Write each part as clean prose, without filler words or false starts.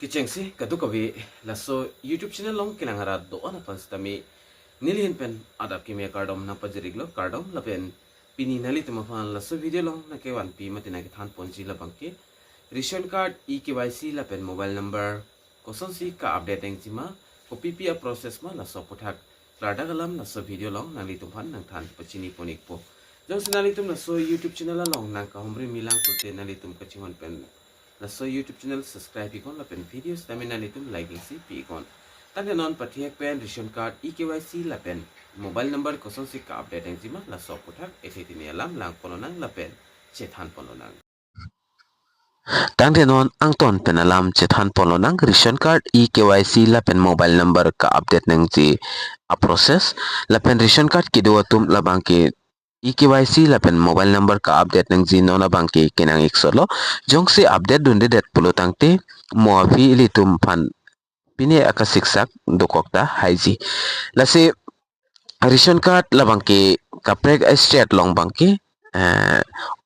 Kicengsi katukawi laso YouTube channel long kinangara doon na panstami nilihin pen adap kimi kardom na pajiriglo kardom lapen pini nali tumafan laso video long na kewan pi matina kithan ponji labangke ration card EKYC Lapen mobile number Kosonsi ka update ang jima ko PPA process ma laso puthak klada galam laso video long nali tumfan nang than pachini ponik po jong sinali tum laso YouTube channel long nang ka humri milang pulte nali tum kachingon pen laso YouTube channel subscribe ikon lapen videos tamin nali tum like si pi ikon tanda non patiak pen ration card EKYC Lapen mobile number Kosonsi ka update ang jima laso puthak etitini alam lang pononang lapen chethan pononang Tangde non ang ton penalam chethan polo nang ration card EKYC Lapen mobile number ka update nang ji a process Lapen ration card kido tum labang ke EKYC Lapen mobile number ka update nang ji nona bangke kenang iksolo jongsi update dunde det polo tangte moafi ilitum pan pine aka siksak dokokta haiji lase ration card labang ke kaprek state long bangke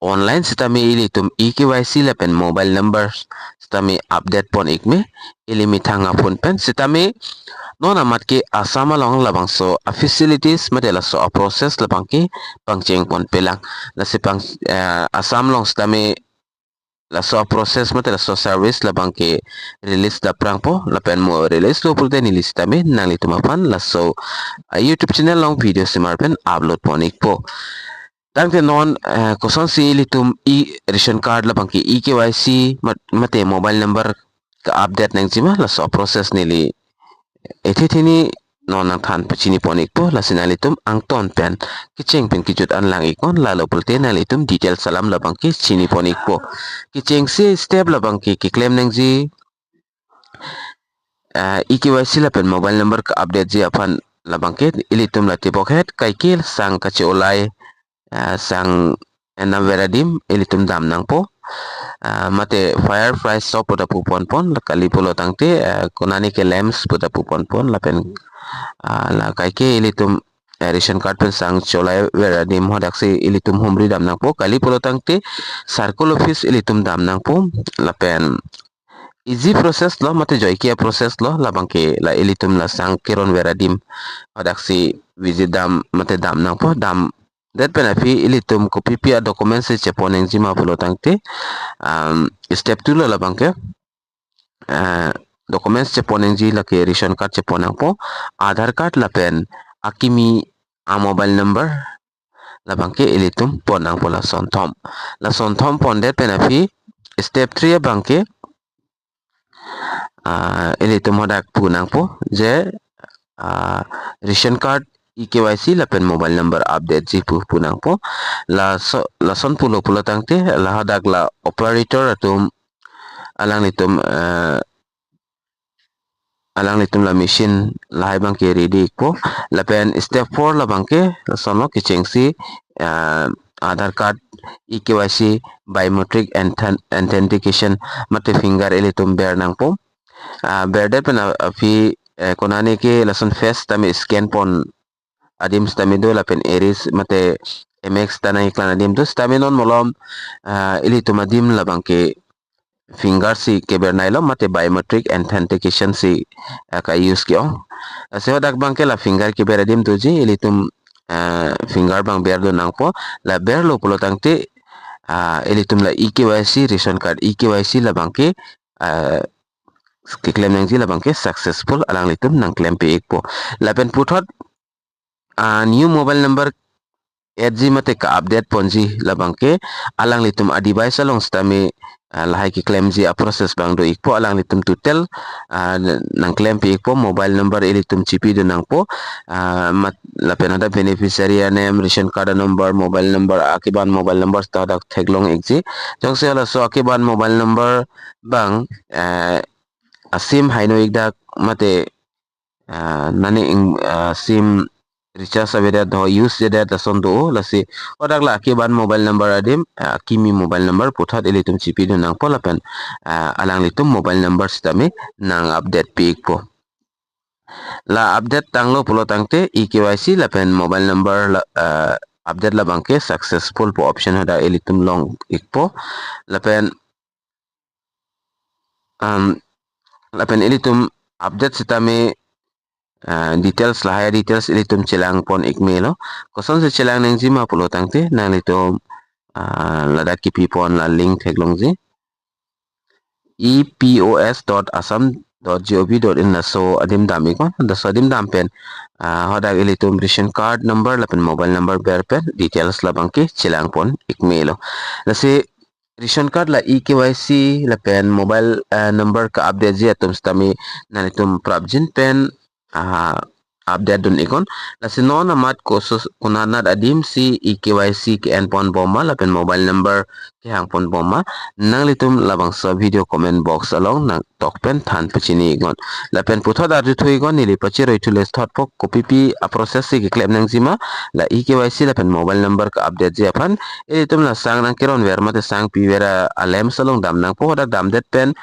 online sitami ilitum EKYC Lapen mobile number sitami update pon ikme ilimi thanga pon pen sitami non amat ke Assam long labang so facilities madela so a process labang ke pangcheng pon pelang la sipang Assam long sitami la so process madela so service labang ke release da prang po lapen mo release lo pulte ni listami nang litumapan la so YouTube channel long video simarpen upload ponik po Tangte non Kosonsi litum ration card labang ki EKYC mate mobile number ka update nang jima la so process nili etithini non ang than pachini ponik po la sinalitum ang ton pen kicheng pen kijut an lang ikon lalo pulte nalitum detail salam labang ki chini ponik po kicheng si step labang ki claim nang ji EKYC Lapen mobile number ka update ji apan labang ki ilitum la tipokhet kaikil sang kaciolai sang enam veradim ilitum dam nang po mate fire price so pada pupon pon kali polo tangte konani ke lamps pada pupon pon lapen la kaike ilitum ration card pen sang cholai veradim hodaksi ilitum humri dam nang po kali polo tangte circle office ilitum dam nang po lapen easy process lo mate joikia process lo labang ke la ilitum la sang kiron veradim hodaksi visit dam mate dam nang po dam dat penapi ilitum ko PPA documents se cheponeng jima pulo tangte step 2 lo labang ke documents cheponeng ji lake ration card cheponang po Aadhaar card lapen akimi a mobile number labang ke ilitum ponang pola sonthom pon dat penapi step 3 abang ke ilitum hodak punang po je ration card EKYC Lapen mobile number update ji punang po la son pulo tangte la hadak la operator atum alang litum la machine la bang ke ready po lapen step 4 la bang ke sono kichengsi Aadhaar card EKYC biometric authentication mate finger ilitum ber nang po ber det pen afi konani ke lason face tami scan pon adim stamido lapen eris mate mx tanai klan adim dus taminon molom ilitum adim labang ke finger si ke bernailo mate biometric authentication si ka use ki ong seho dak bang ke la finger ke beradim tuji ilitum finger bang berdo nang po la berlo pulo tangte ilitum la EKYC ration card EKYC labang ke claim nang ji labang ke successful alang litum nang claim pe ek po lapen puthot new mobile number edji mate ka update ponji labang ke alang litum a device along stami lahai ki claim ji a process bang do ikpo alang litum tutel nang claim pe ikpo mobile number ilitum chipi do nang po lapen ada beneficiary name ration card number mobile number akiban mobile number sta dak theglong ekji jongse ala so akiban mobile number bang sim haino ikdak mate nani sim recharge aveda do use jeda da sondo lasi odak la akiban mobile number adim kimi mobile number puthat ilitum chipi do nang polapen alang litum mobile number stame nang update pik po la update tanglo pulo tangte EKYC Lapen mobile number update la bangke successful po option hada ilitum long ikpo lapen lapen ilitum update sitame details lah ya details ilitum celang pon ikmelo koson se celang nang jima pulo tangte nang litum ladak kipi pon la link theklongji epos.assam.gov.in la so adim dam ikon da so adim dam pen hodak ilitum ration card number lapen mobile number ber pen details la bangke celang pon ikmelo la se ration card la EKYC Lapen mobile number ka update je atum stami nalitum prabjin pen update dun ikon la sinon amat kosus kunanat adim si EKYC ke en pon bomma lapen mobile number ke hang pon bomma nang litum labang sa video comment box along nang tok pen than pachini igon lapen putho dar ju thui gon nili pachi roi thules thot pok copy pi a process si ke claim nang jima la EKYC lapen mobile number ka update je aphan ilitum la sang nang kiron ver mate sang pi vera alem salong dam nang po da dam det pen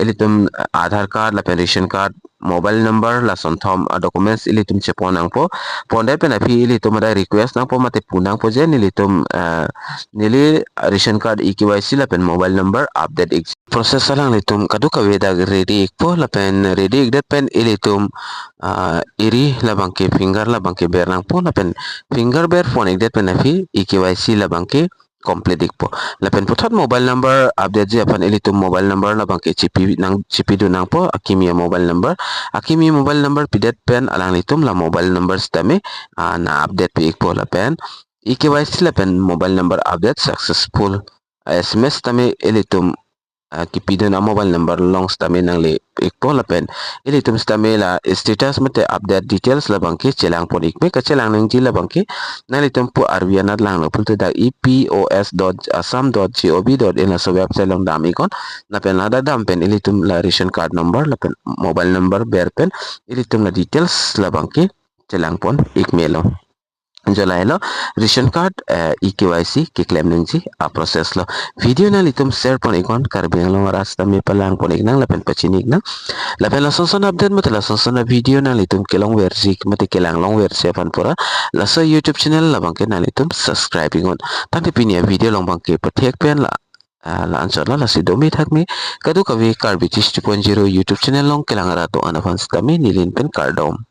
ilitum Aadhaar card lapen ration card mobile number la sonthom documents ilitum chepon nang po ponde pen api ilitum ada request nang po mate punang po je nilitum nili ration card EKYC lapen mobile number update process salang litum kaduka weda ready po lapen ready det pen ilitum iri labang ke finger labang ke ber nang po lapen finger ber phone det pen api EKYC labang ke complete ikpo lapen puthot mobile number update je apan ilitum mobile number labang ke chipi du nang po akimi mobile number pidet pen alang litum la mobile number stame na update pi ikpo lapen EKYC lapen mobile number update successful SMS tame ilitum kipido na mobile number long stame nang le ikpo lapen ilitum stame la status mate update details la bangke celang pon ikme ka celang nang ji la bangke nalitum pu arbianat lang lo pulta da epos.assam.gov.in la so website long dam ikon lapen la da dam pen ilitum la ration card number lapen mobile number ber pen ilitum la details la bangke celang pon ikme lo Julai lo ration card EKYC ke claim nang ji a process lo video na litum share pon ikon karbeng lo rasta me palang pon iknang lapen pachinik na lapen la sonson update mate la sonson na video na litum kelong versi mate kelang long versi fan pura la so YouTube channel la bangke na litum subscribe ikon tang pinia video long bangke pathek pen la la answer la si domi thakmi kadu kawi karbitis 2.0 YouTube channel long kelang ra to anafan stami nilin pen kardom